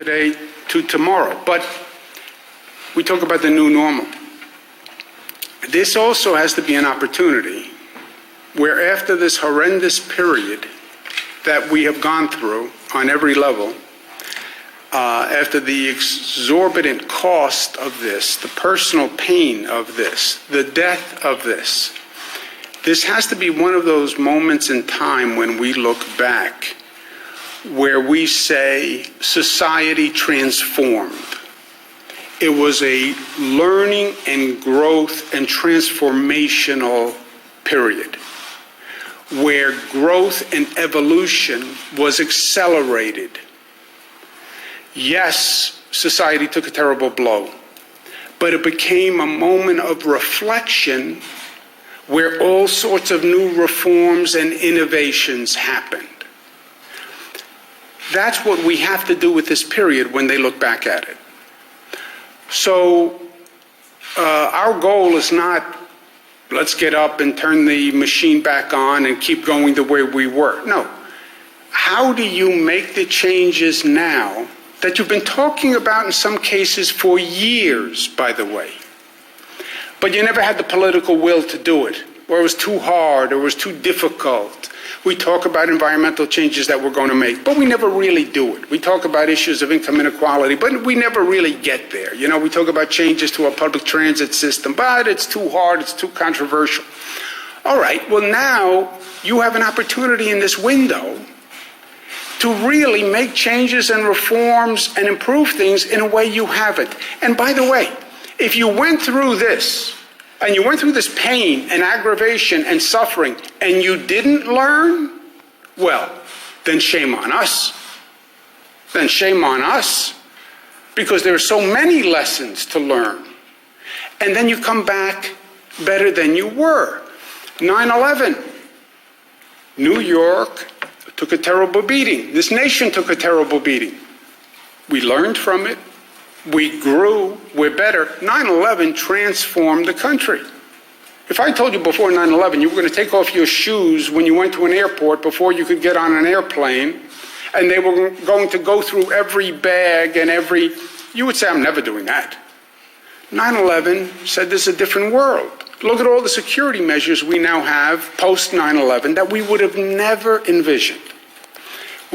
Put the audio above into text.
today to tomorrow. But we talk about the new normal. This also has to be an opportunity where after this horrendous period that we have gone through on every level, after the exorbitant cost of this, the personal pain of this, the death of this has to be one of those moments in time when we look back where we say society transformed. It was a learning and growth and transformational period where growth and evolution was accelerated. Yes, society took a terrible blow, but it became a moment of reflection where all sorts of new reforms and innovations happened. That's what we have to do with this period when they look back at it. So our goal is not, let's get up and turn the machine back on and keep going the way we were. No. How do you make the changes now that you've been talking about in some cases for years, by the way, but you never had the political will to do it, or it was too hard, or it was too difficult? We talk about environmental changes that we're going to make, but we never really do it. We talk about issues of income inequality, but we never really get there. You know, we talk about changes to our public transit system, but it's too hard, it's too controversial. All right, well now you have an opportunity in this window to really make changes and reforms and improve things in a way you haven't. And by the way, if you went through this, and you went through this pain and aggravation and suffering, and you didn't learn, well, then shame on us. Then shame on us, because there are so many lessons to learn. And then you come back better than you were. 9/11, New York took a terrible beating. This nation took a terrible beating. We learned from it. We grew, we're better. 9/11 transformed the country. If I told you before 9/11 you were going to take off your shoes when you went to an airport before you could get on an airplane, and they were going to go through every bag and you would say, I'm never doing that. 9/11 said this is a different world. Look at all the security measures we now have post 9/11 that we would have never envisioned.